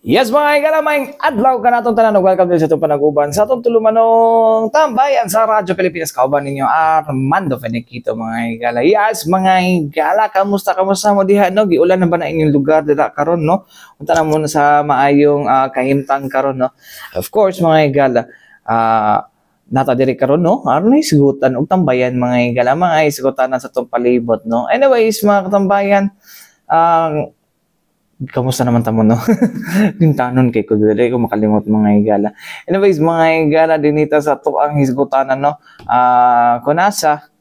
Yes mga kalamay, adlaw ka natong tanan. Welcome din sa itong panaguban sa itong tulumanong tambayan sa Radyo Pilipinas. Kauban ninyo Armando Feniquito mga higala. Yes mga higala, kamusta mo diha no? Giulan na ba na inyong lugar dila karon no? Punta na muna sa maayong kahimtang karon no? Of course mga higala, nata diri karon no? Aron na isgutan og tambayan mga higala, mga isgutan sa itong palibot no? Anyways mga katambayan, kamusta naman tamo no? Yung tanon kay ko dili ko makalimot mga higala. Anyways mga higala dinita sa to ang hisgutanan no. Kunasa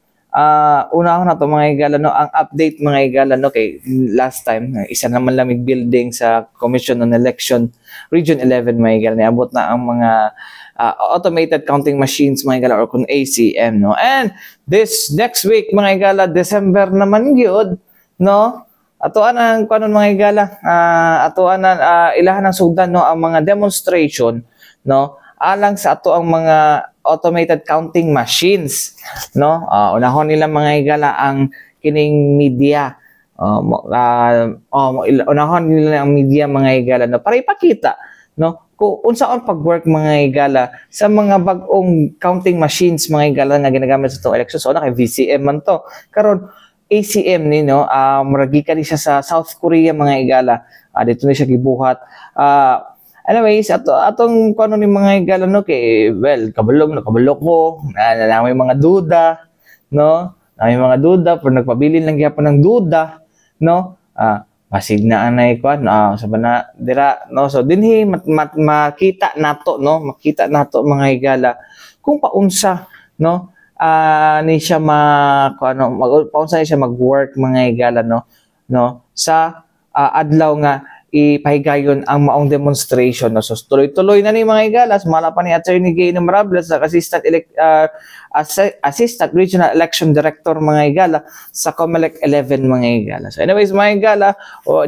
una na to mga higala no, ang update mga higala no kay last time isa naman lamig building sa Commission on Election Region 11 mga higala niabot na ang mga automated counting machines mga higala or kun ACM no. And this next week mga higala December naman gyud no. Atoan ang kanon mga higala, atoan ilahan ng sugdan no ang mga demonstration no alang sa ato ang mga automated counting machines no. Unahon nila mga higala ang kining media. Unahon nila ang media mga higala no para ipakita no kung unsaon pag-work mga higala sa mga bag-ong counting machines mga higala nga ginagamit sa itong election. So na kay VCM man to karon ACM ni no, maragika ni siya sa South Korea mga higala. Dito ni siya gibuhat. Anyways, atong kuno ni mga higala no kay well, kabalo ko. Na may mga duda, no? May mga duda pero nagpabilin lang gyapon ng duda, no? Masig na anay kwan, sa bana dira no. So dinhi makita nato no, makita nato mga higala kung paunsa no ni siya paunsa siya mag-work mga higala no sa adlaw nga ipahigayon ang maong demonstration no. So tuloy-tuloy na ni mga higala, sumala pa ni Attorney Gay Innombrables sa Assistant Regional Election Director mga higala sa COMELEC 11 mga higala. So anyways mga higala,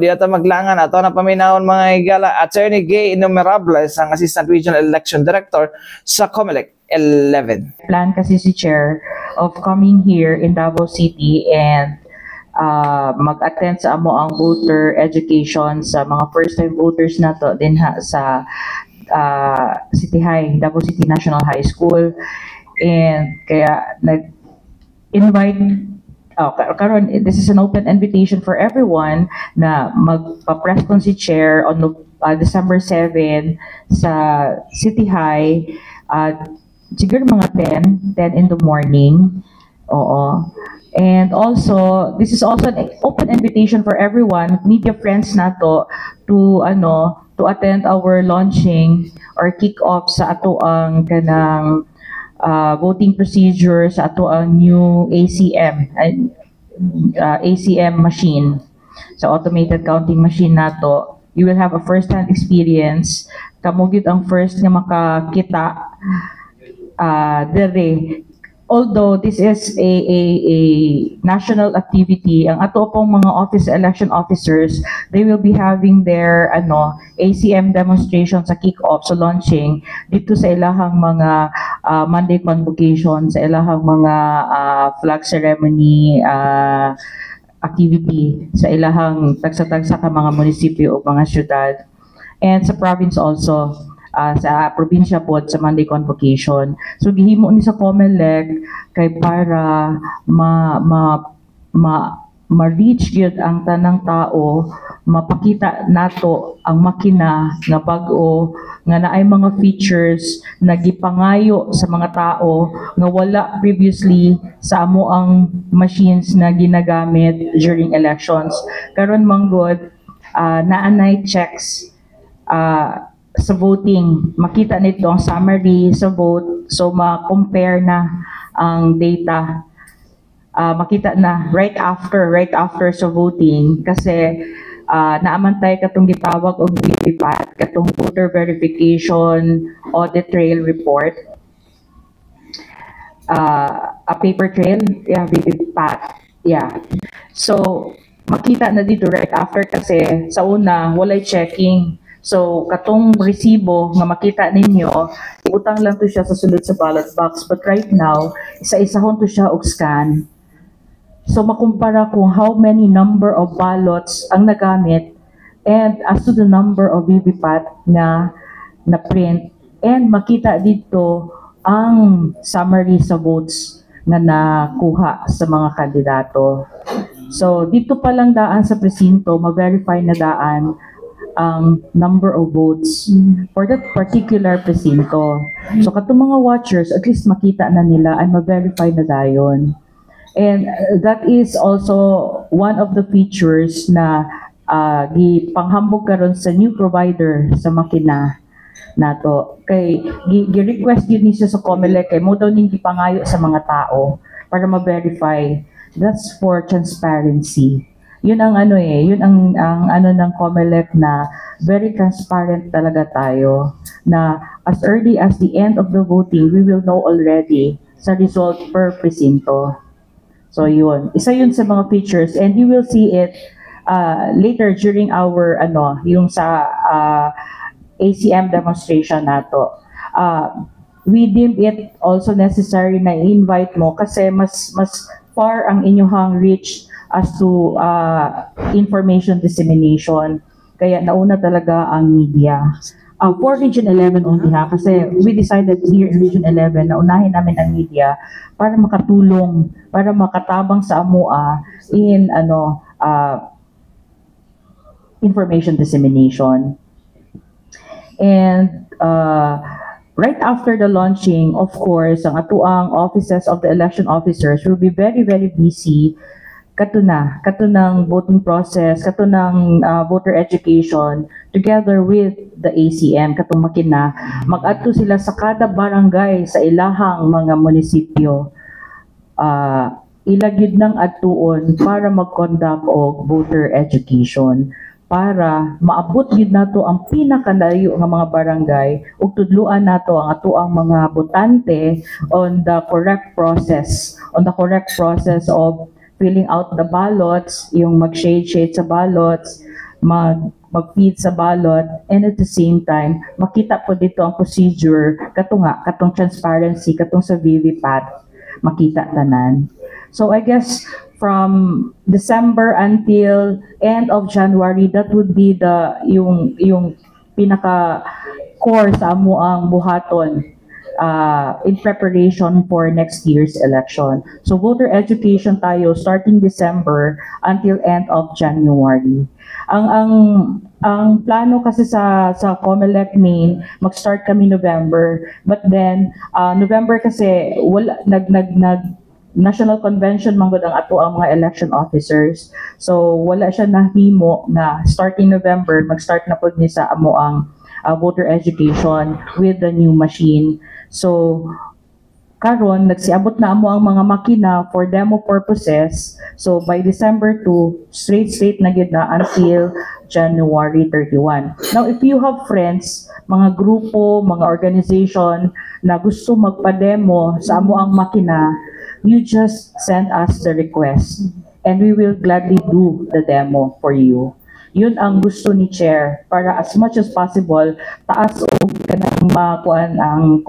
di ata maglangan ato na paminahon mga higala, Attorney Gay Innombrables ang Assistant Regional Election Director sa COMELEC 11. Plan kasi si Chair of coming here in Davao City and mag-attend sa amo ang voter education sa mga first-time voters na to din sa City High, Davao City National High School. And kaya nag-invite karon this is an open invitation for everyone na magpa-press con si Chair on December 7 sa City High. Siguro mga 10 in the morning. Oo. And also, this is also an open invitation for everyone, media friends nato, to attend our launching or kick-off sa ato ang kanang voting procedure sa ato ang new ACM machine. So automated counting machine nato. You will have a first-hand experience. Kamo gyud ang first nga makakita dere. Although this is a national activity, ang ato pong mga election officers, they will be having their ACM demonstration sa kick-off, sa launching, dito sa ilahang mga Monday convocation, sa ilahang mga flag ceremony activity, sa ilahang tagsa-tagsa ka mga munisipyo o mga syudad. And sa province also, sa probinsya po sa Monday convocation. So gihimo ni sa COMELEC kay para ma-reach gyud ang tanang tao, mapakita nato ang makina nga bag-o nga naay mga features na gipangayo sa mga tao nga wala previously sa amo ang machines na ginagamit during elections. Karon manggod naanay checks sa voting, makita nito ang summary sa vote, so ma-compare na ang data, makita na right after sa voting kasi naamantay katong gitawag og VVPAT, katong voter verification audit trail report, a paper trail, VVPAT, so makita na dito right after kasi sa una walay checking. So, katong resibo nga makita ninyo, utang lang to siya sa sulod sa ballot box. But right now, isa-isahon to siya og scan. So, makumpara kung how many number of ballots ang nagamit and as to the number of VVPAT na print, and makita dito ang summary sa votes na nakuha sa mga kandidato. So dito pa lang daan sa presinto, ma-verify na daan ang number of votes for that particular presinto. So katong mga watchers, at least makita na nila ay ma-verify na dayon. And that is also one of the features na panghambog karon sa new provider sa makina nato. Kay gi-request yun niya sa COMELEC kay mo daw ning gipangayo sa mga tao para ma-verify. That's for transparency. Yun ang yun ang ano ng COMELEC na very transparent talaga tayo, na as early as the end of the voting, we will know already sa result per presinto. So yun, isa yun sa mga features, and you will see it later during our yung sa ACM demonstration nato. We deem it also necessary na i-invite mo kasi mas far ang inyong reach as to information dissemination. Kaya nauna talaga ang media. For Region 11 only kasi we decided here in Region 11 na unahin namin ang media para makatulong, para makatabang sa AMUA in information dissemination. And right after the launching, of course, ang atuang offices of the election officers will be very, very busy katunang voting process, katunang voter education, together with the ACM, katong makina, mag-adto sila sa kada barangay sa ilahang mga munisipyo. Ilagid ng adtuon para mag-conduct og voter education, para maabot gid nato ang pinakalayo nga mga barangay ug tudluan nato ang atuang mga botante on the correct process of filling out the ballots, yung mag-shade sa ballots, mag-feed sa ballot, and at the same time, makita po dito ang procedure, katong transparency, katong sa VVPAT, makita tanan. So I guess from December until end of January, that would be yung pinaka core sa amo ang buhaton in preparation for next year's election. So voter education tayo starting December until end of January. Ang plano kasi sa COMELEC main, mag-start kami November, but then November kasi wala National Convention manggod ang ato ang mga election officers. So wala siya nahimo na starting November mag-start na pud ni sa amo ang voter education with the new machine. So karon nagsiabot na amo ang mga makina for demo purposes. So by December 2, straight na gid na until January 31. Now if you have friends, mga grupo, mga organization na gusto magpa-demo sa amo ang makina, you just send us the request and we will gladly do the demo for you. Yun ang gusto ni Chair para as much as possible taas og kanang makuan ang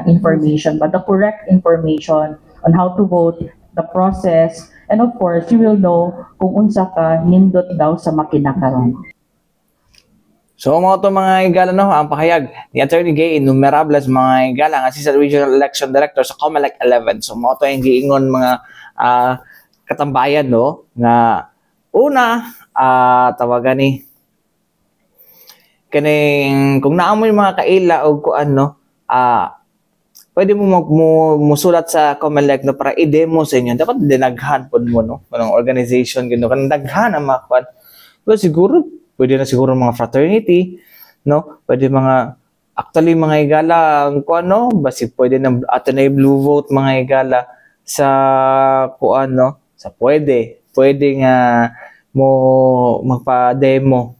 information, but the correct information on how to vote, the process, and of course you will know kung unsa ka nindot daw sa makina karon. So mga to mga igala ang pahayag ni Attorney Gay Innumerables mga igala nga Assistant Regional Election Director sa COMELEC 11. So mga to yung giingon mga katambayan nga una tawagan ni kaning kung naamoy mga kaila o kuan pwede mo musulat sa COMELEC para i-demo sa inyo. Dapat dinaghan po mo kanang organization kanang daghan ang mga kuan. Pero siguro pwede na siguro mga fraternity, pwede mga actually mga igala ang kuan basi pwede na Ateneo Blue Vote mga igala sa kuan sa pwede nga mo magpa-demo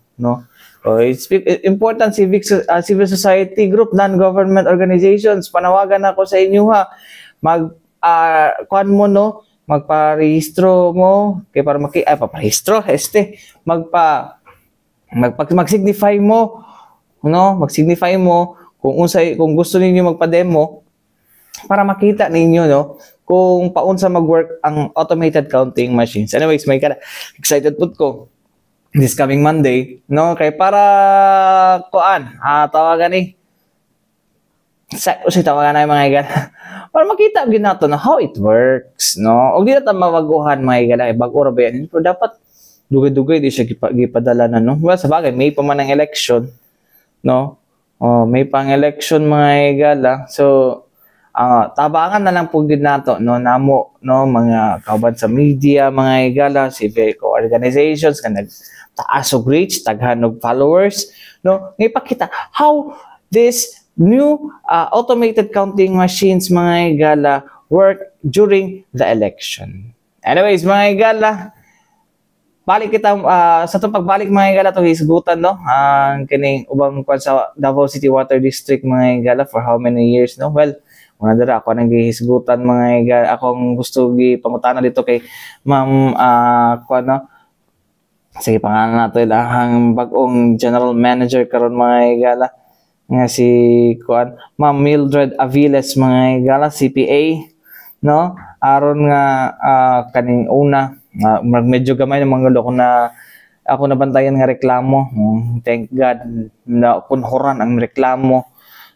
So it's important civil society group, non-government organizations, panawagan ako sa inyo kuan mo magpa-rehistro mo kay para paparehistro mag-signify mo mag-signify mo kung gusto ninyo magpa-demo para makita ninyo kung paunsa mag-work ang automated counting machines. Anyways, may excited po ko this coming Monday, no? Kay para kuan, tawagan ni sa tawagan na mga igala. Para makita gyud nato na how it works, no? Og di na ta mabaguhan mga igala, bag-o ra ba yan? Pero dapat dugay-dugay di siya gipadala na, no? Well, sa bagay, may pa man ang election, no? May pang election mga igala. So, tabangan na lang po gid nato, no? Namo, no? Mga kauban sa media, mga igala, civic organizations, kanag taas og reach, taghan og followers, no? Ngay pakita how this new automated counting machines, mga igala, work during the election. Anyways, mga igala, balik kita sa itong pagbalik mga igala itong hisgutan, no? Ang kining ubang kwan sa Davao City Water District mga igala for how many years, no? Well, una dira ako nang gihisgutan mga igala, akong gusto gipangutana dito kay Ma'am kwan, no? Sige, pangalan nato ilahang bag-ong general manager karon mga igala nga si kwan Ma'am Mildred Aviles mga igala, CPA, no? Aron nga kaning una medyo gamay ng mga loko na ako nabantayan nga reklamo. Thank God na kunhuran ang reklamo,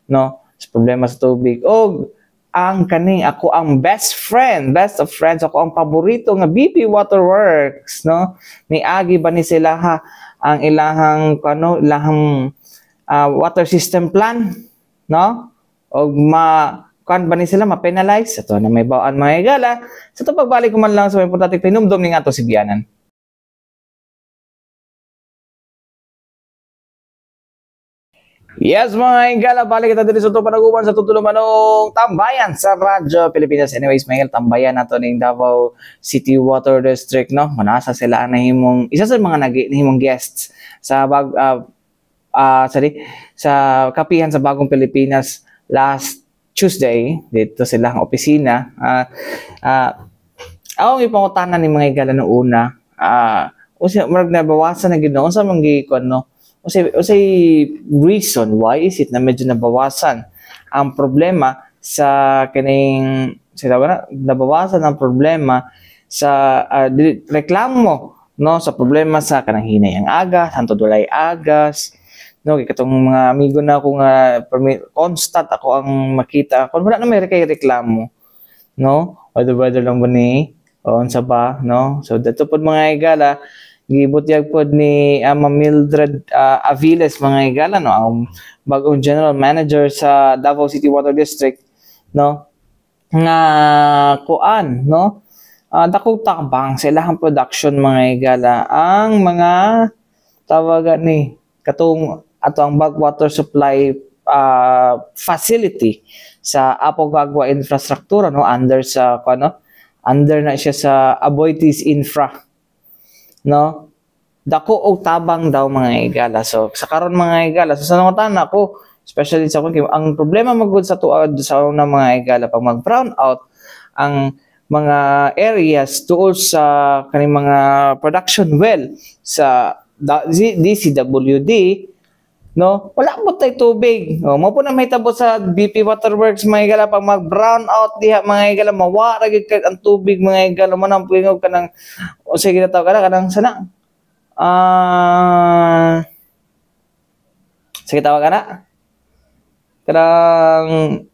no? Sa problema sa tubig. O ang kaning ako ang best of friends, ako ang paborito nga BP Waterworks, no? Ni agi ba ni sila ang ilahang ilahang water system plan, no? Og kan ba ni sila ma-penalize? Ito na may bawaan mga igala. Sa ito pagbalik ko man lang sa may importante pinumdum ni nga ito si Bianan. Yes mga igala, balik kita dito sa ito panaguban sa tutulumanong tambayan sa Radyo Pilipinas. Anyways, may tambayan nato ng Davao City Water District, no? Manasa sila ang nahimong, isa sa mga nahimong guests sa sa kapihan sa Bagong Pilipinas last Tuesday, dito silang opisina. Ako ang ipangutanan ni mga igala noong una, marag nabawasan na ginoon sa mga ikon, no? Usay reason why is it na medyo nabawasan ang problema sa kining nabawasan ang problema sa reklamo, no? Sa problema sa kanang hinay ang agas, hanto dulay agas, no, katong mga amigo na ako nga constant ako ang makita kung wala na may kay reklamo, no? Weather lang ba ni unsa ba, no? So dato pod mga igala gibutyag pod ni Ma'am Mildred Aviles mga igala, no, ang bagong general manager sa Davao City Water District, no, nga kuan, no, dako takbang sa ilahang production mga igala ang mga tawagan ni katong ato ang backwater supply facility sa Apogagwa infrastruktura, no, under sa under na siya sa Aboitiz Infra, no? Dako og tabang daw mga igala. So sa karon mga igala, so sa nangutan ako, especially sa kun ang problema magud sa tuod sa una mga igala pag mag-brown out ang mga areas tuol sa kaning mga production well sa DCWD, no, wala mo tay tubig. Mo po na may tabo sa BP Waterworks mga igala pag mag-brown out diha mga igala mawara gid ang tubig mga igala mo nang pingog kanang o sige na taw kanang sana sige tawag kana kanang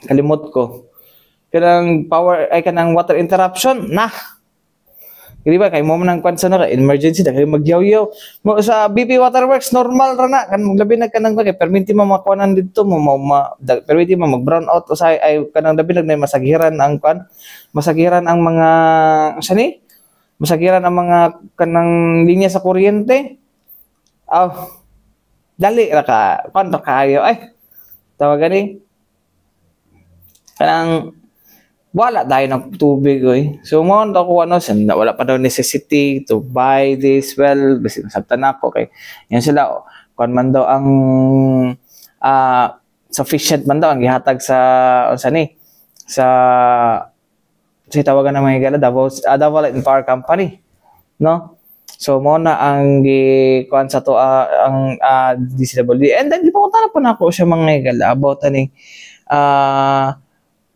kalimot ko kanang power ay kanang water interruption na. Di ba kay mo man kwan sa emergency daghay magyaw-yaw mo sa BP Waterworks normal ra na kan labi nagkanang kay perminti mo makuanan didto mo perminti mo mag-brown out usay ay kanang labi nag masagiran ang kwan masagiran ang mga sani masagiran ang mga kanang linya sa kuryente dali ra ka kwan ra kayo ay tawagan ni kanang wala tayo ng tubig, oy. So, mo ako wala pa daw necessity to buy this well, basi nasabtan ako kay yan sila kon man daw ang sufficient man daw ang gihatag sa tawagan ng mga igala Davao Light and Power Company, no? So mo na ang kuan sa to ang DCWD, and then gipangutana pa nako siya mga igala about ani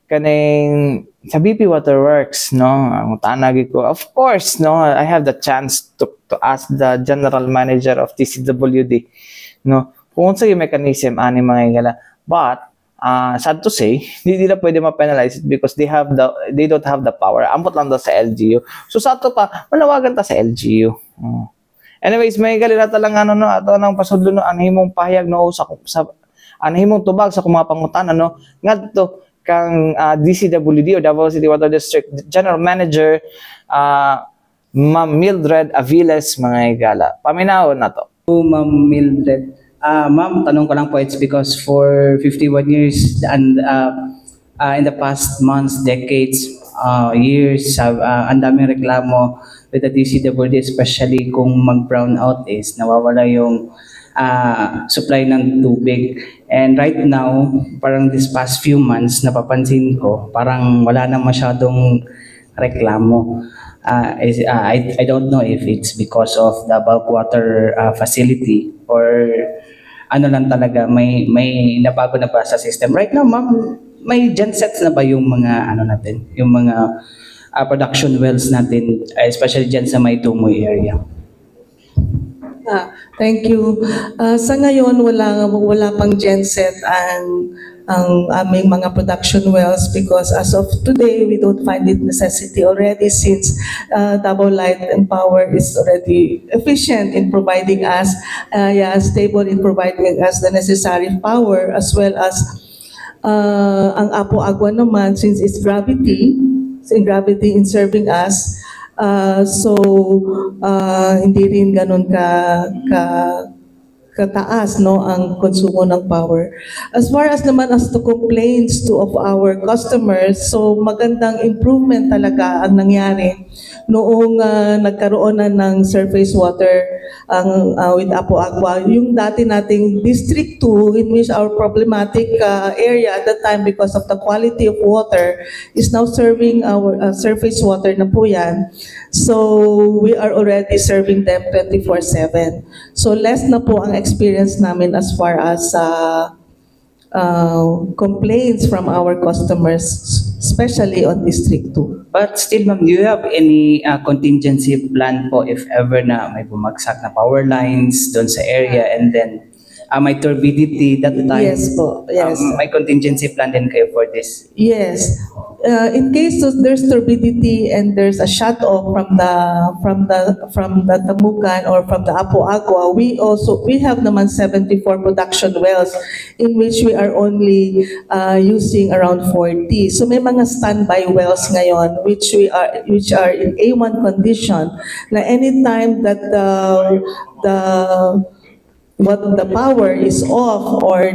kaning sa BP Waterworks, no, ang tanagi ko, of course, no, I have the chance to ask the general manager of TCWD, no, kung sa yung mechanism ani mga higala. But sad to say, hindi nila pwede ma-penalize it because they don't have the power. Ambot lang daw sa LGU. So sa ato pa, manawagan ta sa LGU. Anyways, may galita lang ano no, ato nang pasudlo no anhimong pahayag no sa anhimong tubag sa mga pangutan ano ngadto kang DCWD o Davao City Water District General Manager Ma'am Mildred Aviles mga higala. Paminaw na to. Ma'am Mildred. Ma'am, tanong ko lang po, it's because for 51 years and in the past months, decades, years, ang daming reklamo with the DCWD, especially kung mag-brown out is nawawala yung supply ng tubig. And right now, parang this past few months, napapansin ko, parang wala na masyadong reklamo. I don't know if it's because of the bulk water facility or ano lang talaga, may nabago na ba sa system. Right now, ma'am, may gensets na ba yung mga ano natin, yung mga production wells natin, especially dyan sa may Tumoy area? Thank you. Sa ngayon, wala pang genset ang aming mga production wells because as of today, we don't find it necessity already since Davao Light and Power is already efficient in providing us, stable in providing us the necessary power as well as ang Apo Agua naman since it's gravity in serving us. So hindi rin ganun kataas no ang konsumo ng power. As far as naman as the complaints of our customers, so magandang improvement talaga ang nangyari noong nagkaroon na ng surface water with Apo Agua. Yung dati nating District 2 in which our problematic area at that time because of the quality of water is now serving our surface water na po yan. So we are already serving them 24/7. So less na po ang experience namin as far as complaints from our customers, especially on District 2. But still, ma'am, do you have any contingency plan po if ever na may bumagsak na power lines doon sa area and then may turbidity that time? Yes po, yes. May contingency plan din kayo for this? Yes. In case there's turbidity and there's a shut-off from the Tamukan or from the Apo Agua, we have naman 74 production wells in which we are only using around 40. So may mga standby wells ngayon which are in A1 condition na anytime that the power is off or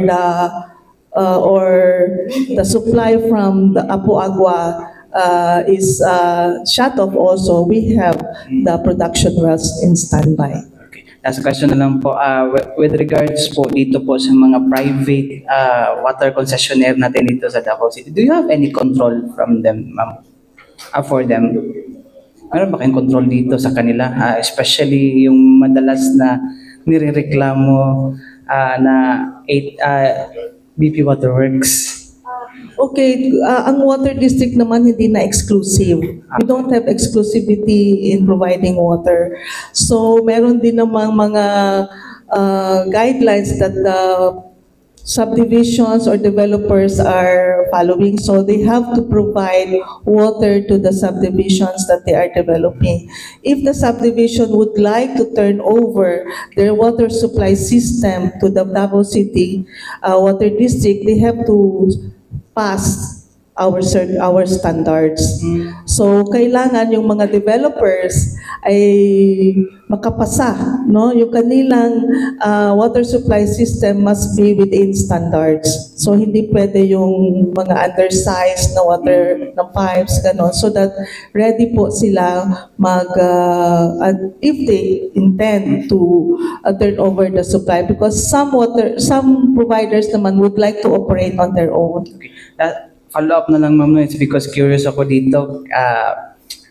the supply from the Apo Agua is shut off also, we have the production wells in standby. Okay. Last question na lang po, with regards po dito po sa mga private water concessionaire natin dito sa Davao City, do you have any control from them, ma'am? For them? Ano ba kayong control dito sa kanila? Especially yung madalas na nirereklamo na BP Waterworks. Okay, ang water district naman hindi na exclusive. We don't have exclusivity in providing water. So meron din namang mga guidelines that the subdivisions or developers are following. So they have to provide water to the subdivisions that they are developing. If the subdivision would like to turn over their water supply system to the Davao City Water District, they have to pass our standards. So kailangan yung mga developers ay makapasa, no? Yung kanilang water supply system must be within standards. So hindi pwede yung mga undersized na water na pipes ganon, so that ready po sila if they intend to turn over the supply, because some providers naman would like to operate on their own. Okay. Follow up na lang, ma'am, no? It's because curious ako dito.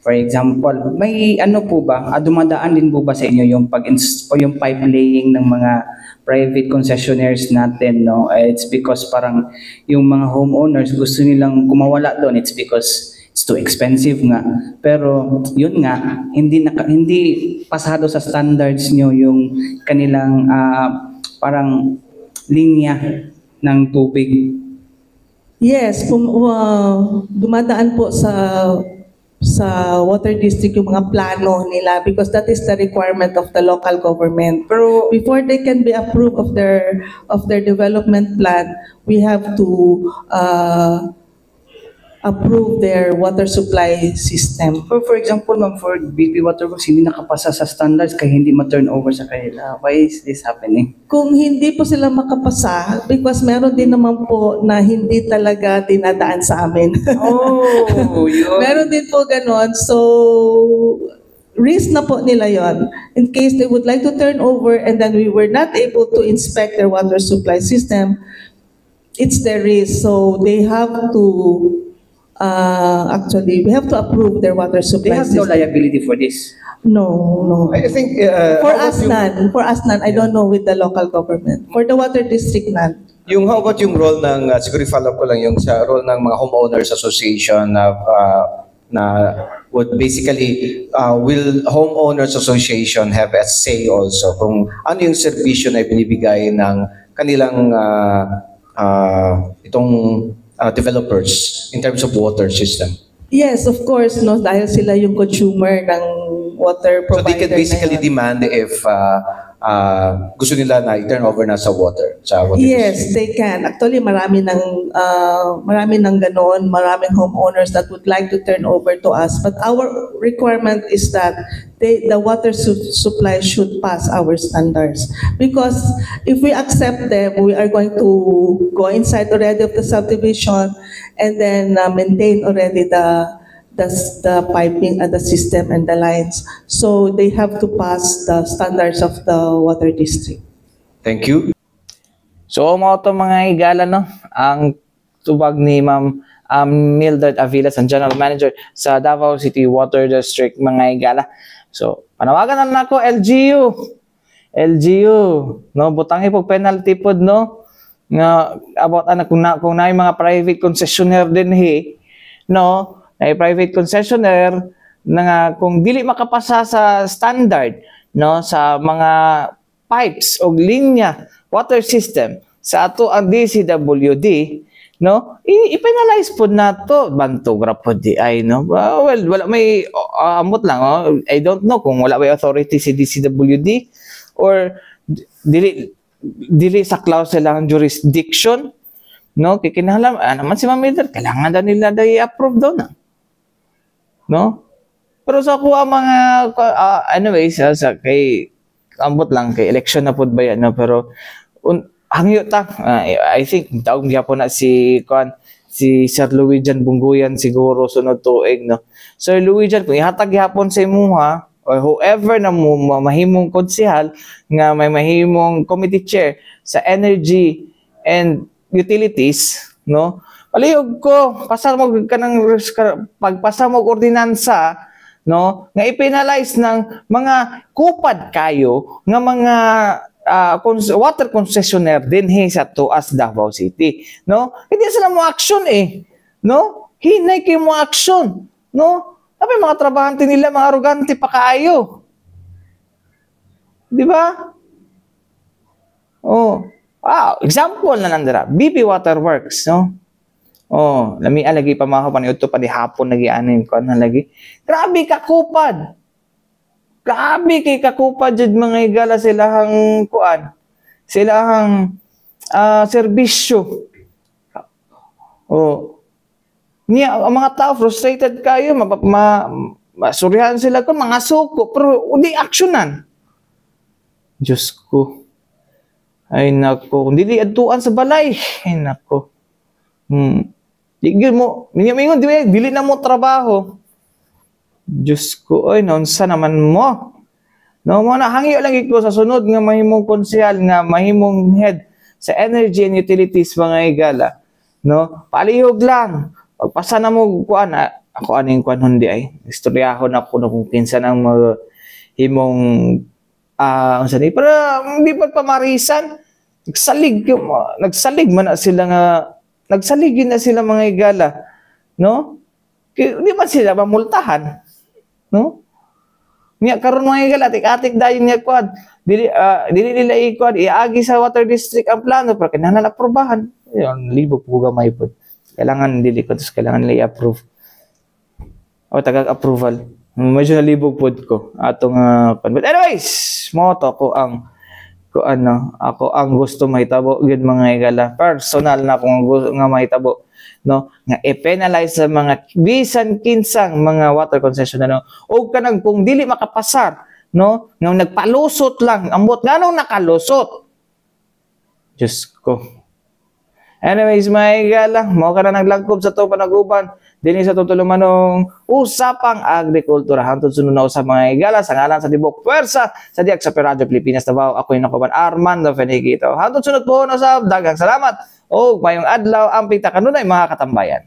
For example, may ano po ba, dumadaan din po ba sa inyo yung o yung pipe laying ng mga private concessionaires natin, no? It's because parang yung mga homeowners gusto nilang kumawala doon. It's because it's too expensive nga. Pero yun nga, hindi pasado sa standards nyo yung kanilang parang linya ng tubig. Yes, dumadaan po sa water district yung mga plano nila because that is the requirement of the local government. Pero before they can be approved of their development plan, we have to approve their water supply system. For example, ma'am, for BP Water Works, hindi nakapasa sa standards kaya hindi ma-turn over sa kanila. Why is this happening? Kung hindi po sila makapasa, because meron din naman po na hindi talaga dinadaan sa amin. Oh, yun. Meron din po ganon. So, risk na po nila yon. In case they would like to turn over and then we were not able to inspect their water supply system, it's their risk. So, they have to actually, we have to approve their water They supply have no system. liability for this. No. I think For how about us, none. For us, none. I don't know with the local government. For the water district, none. how about yung role ng siguro follow ko lang yung sa role ng mga homeowners association na would basically will homeowners association have a say also kung ano yung serbisyo na ibinibigay ng kanilang itong developers in terms of water system. Yes, of course, no, dahil sila yung consumer ng water So provider. they can basically na yun. demand if gusto nila na i-turn over na sa water. Yes, they can. Actually, marami ng ganon, maraming homeowners that would like to turn over to us. But our requirement is that the water supply should pass our standards. Because if we accept them, we are going to go inside already of the subdivision and then maintain already the piping and the system and the lines. So they have to pass the standards of the water district. Thank you. So, mga to mga higala, no? Ang tubag ni Ma'am Mildred Avilas, ang General Manager sa Davao City Water District, mga higala. So, panawagan na nako LGU, no? Butang ipog penalty pod, no? Nga, about kung na yung mga private concessionaire din, no? Na private concessionaire na nga, kung dili makapasa sa standard, no? Sa mga pipes o linya, water system, sa ato ang DCWD, no? I-penalize po na to, bantugra po di ay, no? Well, wala may amot lang, oh. I don't know kung wala may authority si DCWD or dili sa clause lang jurisdiction, no? Kikinahanglan naman si Ma'am Mildred, kailangan daw nila i-approve daw na. No? Pero sa kuha mga anyways, sa kay ambot lang kay election na pud ba yan, no? Pero hangyo ta, I think taong gyapon na si Sir Luijan Bungguyan siguro sunod tuig, no. Sir Luijan, kung ihatag gyapon sa imuha or whoever na mo mahimong konsehal nga may mahimong committee chair sa energy and utilities, no. Palihog ko, pasar mo kanang pagpasa mo ordinansa, no, nga i-penalize ng mga kupad kayo nga mga water concessionaire din sa tuas Davao City, no? Hindi sila mo action no? Hinay kayo mo action, no? Tapi mga trabahante nila mga arrogante pa kaayo. Di ba? Oh, wow, example na nandira, BP Water Works, no? Oh, lami alagi pa mga kapaniud to pa di hapon nagianin ko na lagi. Grabe ka kupad. Grabe kay kakupad jud mga higala silahang kuan. Silahang serbisyo. Oh. Niya ang mga tao frustrated kayo, masuryahan sila kun mga suko pero udi aksyonan. Diyos ko. Ay nako, dili adtuan sa balay. Ay nako. Digil mo, mingon dili na mo trabaho. Diyos ko, oy, nonsa naman mo. No, mo na hangyo lang iko sa sunod nga mahimong konsehal nga mahimong head sa energy and utilities mga higala. No, palihog lang. Pagpasa na mo kuan, ako aning kwan hundi ay istoryahon ako no kung kinsa nang himong unsa ni para hindi pa pamarisan nagsalig man na sila nga nagsaligin na sila mga higala, no? Di ba sila mamultahan, no? Nya karon mga higala atik-atik dayon nga kwad dili nila ikwad iagi sa water district ang plano pero kinahanglan aprobahan. Yon libog po gamay po. Kailangan dili ko kailangan nila i-approve. O tagag-approval. Medyo nalibog po ko atong but anyways, mo to ko ang ako ang gusto mahitabo gid mga higala. Personal na akong nga mahitabo, no, nga i-penalize sa mga bisan kinsang mga water concession o kanang kung dili makapasar, no, nga nagpalusot lang ambot nganong nakalusot. Diyos ko. Anyways, mga higala, mao ka na naglangkob sa to panaguban dinhi sa tutulumanong usapang agrikultura. Hantod sunod na usap mga higala sa ngalan sa Tibok Pwersa sa Diak sa Radyo Pilipinas Davao. Ako yung nakuban Armando Fenigito. Hantod sunod po na sa daghang salamat o mayong adlaw ang pita kanunay mga katambayan.